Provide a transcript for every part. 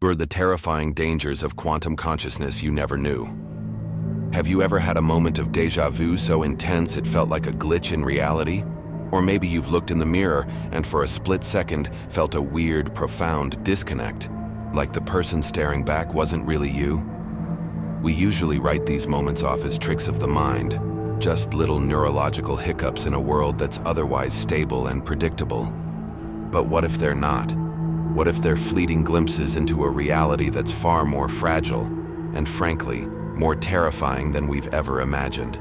or the terrifying dangers of quantum consciousness you never knew. Have you ever had a moment of deja vu so intense it felt like a glitch in reality? Or maybe you've looked in the mirror and for a split second felt a weird, profound disconnect, like the person staring back wasn't really you? We usually write these moments off as tricks of the mind, just little neurological hiccups in a world that's otherwise stable and predictable. But what if they're not? What if they're fleeting glimpses into a reality that's far more fragile and, frankly, more terrifying than we've ever imagined?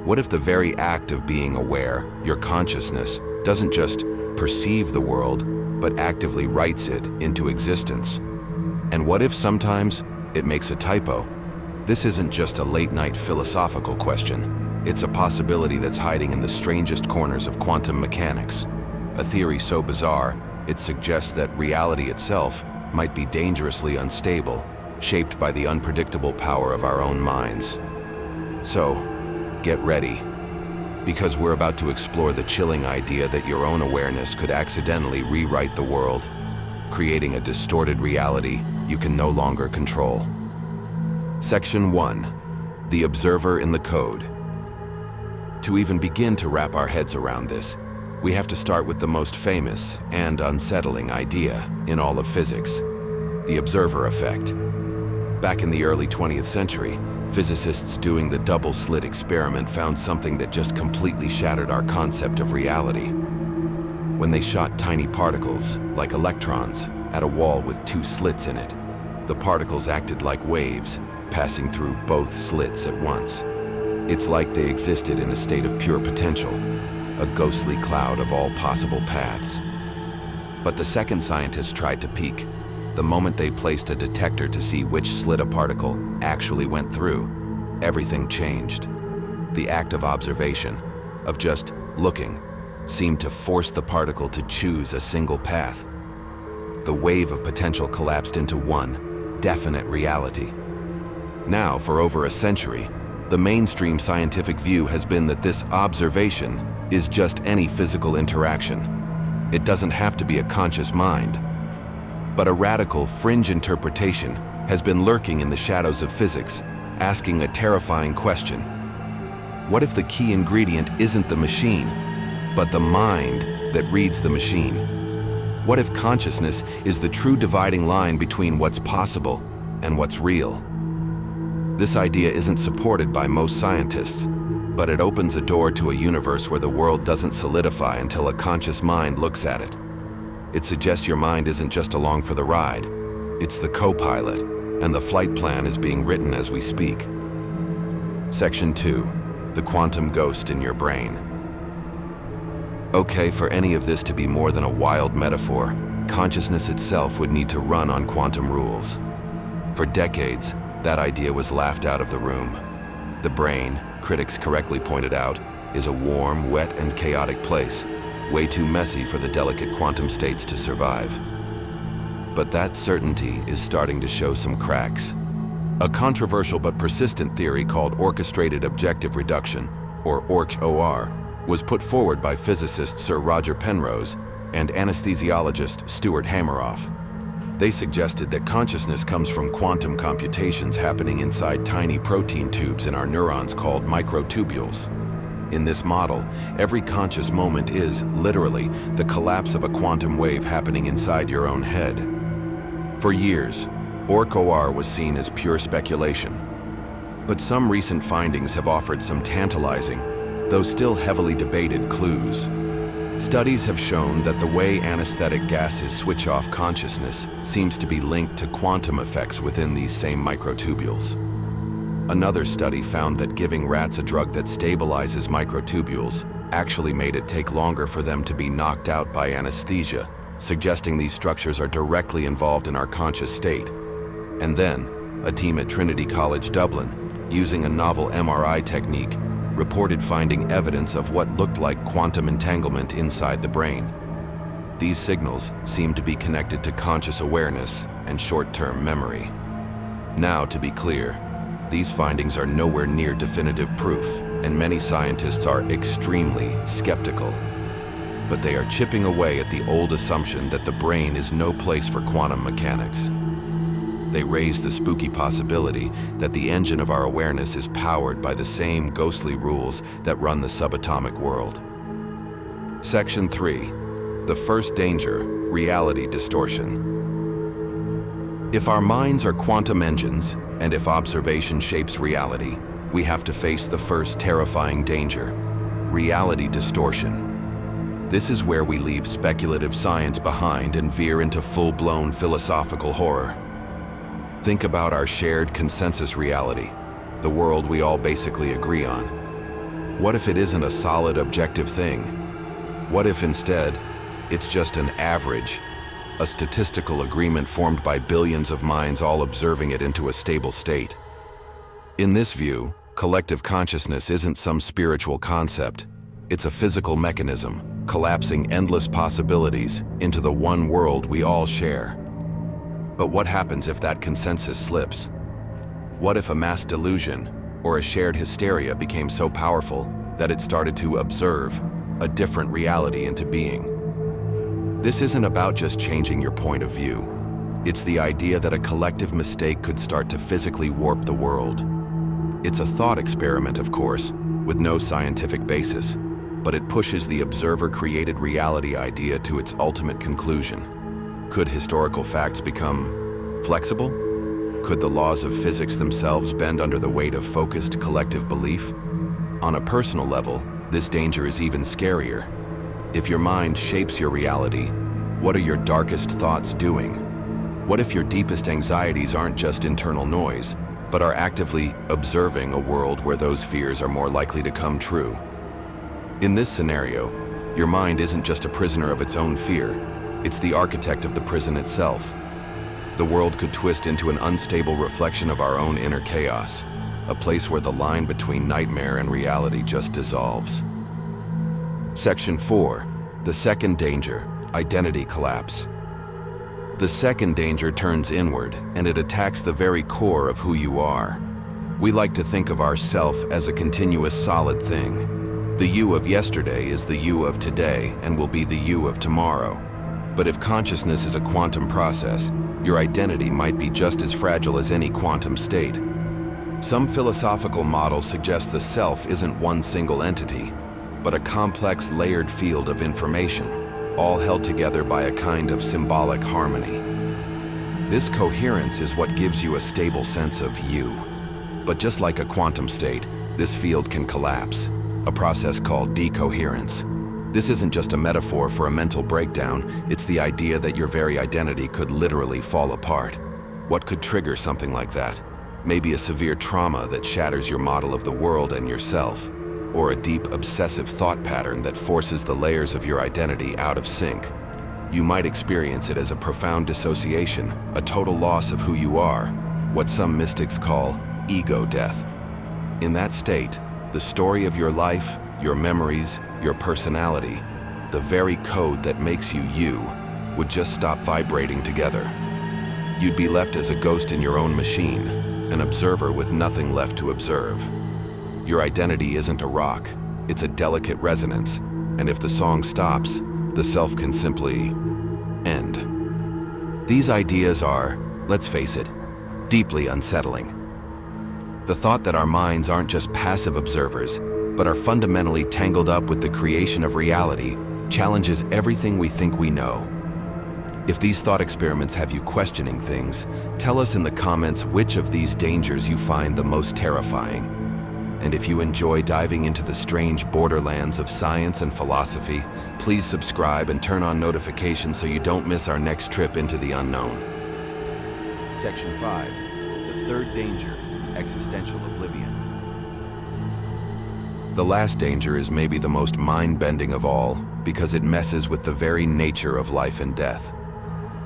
What if the very act of being aware, your consciousness, doesn't just perceive the world, but actively writes it into existence? And what if sometimes it makes a typo? This isn't just a late-night philosophical question. It's a possibility that's hiding in the strangest corners of quantum mechanics. A theory so bizarre, it suggests that reality itself might be dangerously unstable, shaped by the unpredictable power of our own minds. So, get ready, because we're about to explore the chilling idea that your own awareness could accidentally rewrite the world, creating a distorted reality you can no longer control. Section 1. The Observer in the Code. To even begin to wrap our heads around this, we have to start with the most famous and unsettling idea in all of physics, the observer effect. Back in the early 20th century, physicists doing the double-slit experiment found something that just completely shattered our concept of reality. When they shot tiny particles, like electrons, at a wall with two slits in it, the particles acted like waves, passing through both slits at once. It's like they existed in a state of pure potential, a ghostly cloud of all possible paths. But the second scientists tried to peek. The moment they placed a detector to see which slit a particle actually went through, everything changed. The act of observation, of just looking, seemed to force the particle to choose a single path. The wave of potential collapsed into one definite reality. Now, for over a century, the mainstream scientific view has been that this observation is just any physical interaction. It doesn't have to be a conscious mind. But a radical fringe interpretation has been lurking in the shadows of physics, asking a terrifying question. What if the key ingredient isn't the machine, but the mind that reads the machine? What if consciousness is the true dividing line between what's possible and what's real? This idea isn't supported by most scientists, but it opens a door to a universe where the world doesn't solidify until a conscious mind looks at it. It suggests your mind isn't just along for the ride, it's the co-pilot, and the flight plan is being written as we speak. Section 2. The quantum ghost in your brain. Okay, for any of this to be more than a wild metaphor, consciousness itself would need to run on quantum rules. For decades, that idea was laughed out of the room. The brain, critics correctly pointed out, is a warm, wet, and chaotic place, way too messy for the delicate quantum states to survive. But that certainty is starting to show some cracks. A controversial but persistent theory called orchestrated objective reduction, or ORC-OR, was put forward by physicist Sir Roger Penrose and anesthesiologist Stuart Hameroff. They suggested that consciousness comes from quantum computations happening inside tiny protein tubes in our neurons called microtubules. In this model, every conscious moment is, literally, the collapse of a quantum wave happening inside your own head. For years, ORC-OR was seen as pure speculation. But some recent findings have offered some tantalizing, though still heavily debated, clues. Studies have shown that the way anesthetic gases switch off consciousness seems to be linked to quantum effects within these same microtubules. Another study found that giving rats a drug that stabilizes microtubules actually made it take longer for them to be knocked out by anesthesia, suggesting these structures are directly involved in our conscious state. And then, a team at Trinity College Dublin, using a novel MRI technique, reported finding evidence of what looked like quantum entanglement inside the brain. These signals seem to be connected to conscious awareness and short-term memory. Now, to be clear, these findings are nowhere near definitive proof, and many scientists are extremely skeptical. But they are chipping away at the old assumption that the brain is no place for quantum mechanics. They raise the spooky possibility that the engine of our awareness is powered by the same ghostly rules that run the subatomic world. Section 3. The first danger, reality distortion. If our minds are quantum engines, and if observation shapes reality, we have to face the first terrifying danger, reality distortion. This is where we leave speculative science behind and veer into full-blown philosophical horror. Think about our shared consensus reality, the world we all basically agree on. What if it isn't a solid, objective thing? What if instead, it's just an average, a statistical agreement formed by billions of minds all observing it into a stable state? In this view, collective consciousness isn't some spiritual concept. It's a physical mechanism, collapsing endless possibilities into the one world we all share. But what happens if that consensus slips? What if a mass delusion or a shared hysteria became so powerful that it started to observe a different reality into being? This isn't about just changing your point of view. It's the idea that a collective mistake could start to physically warp the world. It's a thought experiment, of course, with no scientific basis, but it pushes the observer-created reality idea to its ultimate conclusion. Could historical facts become flexible? Could the laws of physics themselves bend under the weight of focused collective belief? On a personal level, this danger is even scarier. If your mind shapes your reality, what are your darkest thoughts doing? What if your deepest anxieties aren't just internal noise, but are actively observing a world where those fears are more likely to come true? In this scenario, your mind isn't just a prisoner of its own fear, it's the architect of the prison itself. The world could twist into an unstable reflection of our own inner chaos, a place where the line between nightmare and reality just dissolves. Section 4. The second danger, identity collapse. The second danger turns inward, and it attacks the very core of who you are. We like to think of ourself as a continuous solid thing. The you of yesterday is the you of today and will be the you of tomorrow. But if consciousness is a quantum process, your identity might be just as fragile as any quantum state. Some philosophical models suggest the self isn't one single entity, but a complex layered field of information, all held together by a kind of symbolic harmony. This coherence is what gives you a stable sense of you. But just like a quantum state, this field can collapse, a process called decoherence. This isn't just a metaphor for a mental breakdown, it's the idea that your very identity could literally fall apart. What could trigger something like that? Maybe a severe trauma that shatters your model of the world and yourself, or a deep obsessive thought pattern that forces the layers of your identity out of sync. You might experience it as a profound dissociation, a total loss of who you are, what some mystics call ego death. In that state, the story of your life, your memories, your personality, the very code that makes you you, would just stop vibrating together. You'd be left as a ghost in your own machine, an observer with nothing left to observe. Your identity isn't a rock, it's a delicate resonance, and if the song stops, the self can simply end. These ideas are, let's face it, deeply unsettling. The thought that our minds aren't just passive observers, but are fundamentally tangled up with the creation of reality, challenges everything we think we know. If these thought experiments have you questioning things, tell us in the comments which of these dangers you find the most terrifying. And if you enjoy diving into the strange borderlands of science and philosophy, please subscribe and turn on notifications so you don't miss our next trip into the unknown. Section 5. The third danger, existential oblivion. The last danger is maybe the most mind-bending of all because it messes with the very nature of life and death.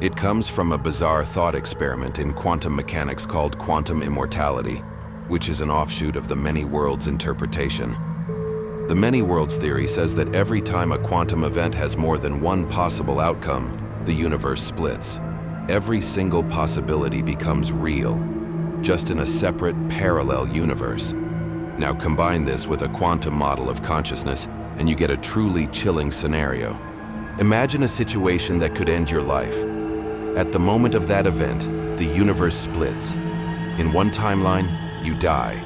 It comes from a bizarre thought experiment in quantum mechanics called quantum immortality, which is an offshoot of the many worlds interpretation. The many worlds theory says that every time a quantum event has more than one possible outcome, the universe splits. Every single possibility becomes real, just in a separate, parallel universe. Now combine this with a quantum model of consciousness, and you get a truly chilling scenario. Imagine a situation that could end your life. At the moment of that event, the the universe splits. In one timeline, you die.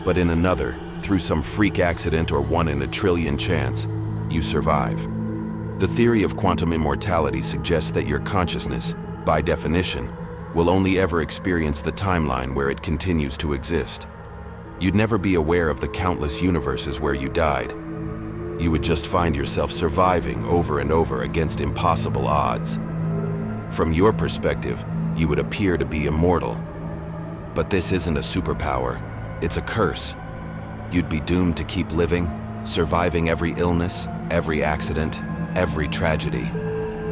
But in another, through some freak accident or one in a trillion chance, you survive. The theory of quantum immortality suggests that your consciousness, by definition, will only ever experience the timeline where it continues to exist. You'd never be aware of the countless universes where you died. You would just find yourself surviving over and over against impossible odds. From your perspective, you would appear to be immortal. But this isn't a superpower, it's a curse. You'd be doomed to keep living, surviving every illness, every accident, every tragedy.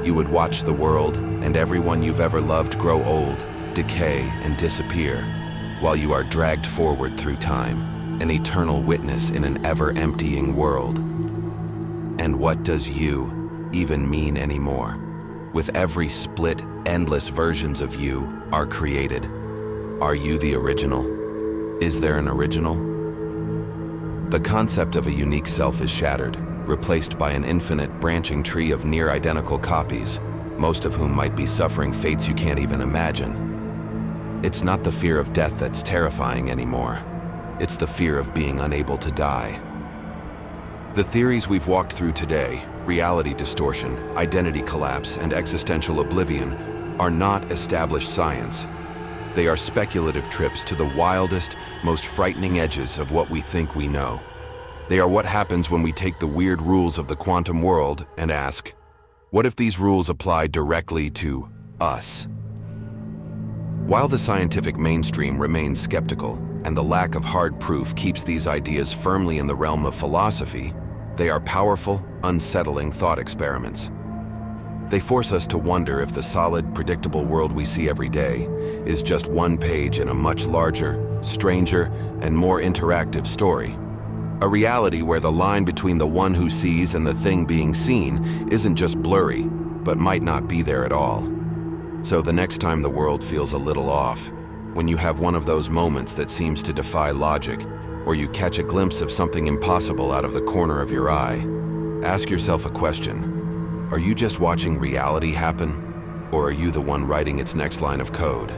You would watch the world and everyone you've ever loved grow old, decay, and disappear, while you are dragged forward through time, an eternal witness in an ever-emptying world. And what does you even mean anymore? With every split, endless versions of you are created. Are you the original? Is there an original? The concept of a unique self is shattered, replaced by an infinite branching tree of near-identical copies, most of whom might be suffering fates you can't even imagine. It's not the fear of death that's terrifying anymore. It's the fear of being unable to die. The theories we've walked through today, reality distortion, identity collapse, and existential oblivion, are not established science. They are speculative trips to the wildest, most frightening edges of what we think we know. They are what happens when we take the weird rules of the quantum world and ask, what if these rules apply directly to us? While the scientific mainstream remains skeptical, and the lack of hard proof keeps these ideas firmly in the realm of philosophy, they are powerful, unsettling thought experiments. They force us to wonder if the solid, predictable world we see every day is just one page in a much larger, stranger, and more interactive story. A reality where the line between the one who sees and the thing being seen isn't just blurry, but might not be there at all. So the next time the world feels a little off, when you have one of those moments that seems to defy logic, or you catch a glimpse of something impossible out of the corner of your eye, ask yourself a question. Are you just watching reality happen, or are you the one writing its next line of code?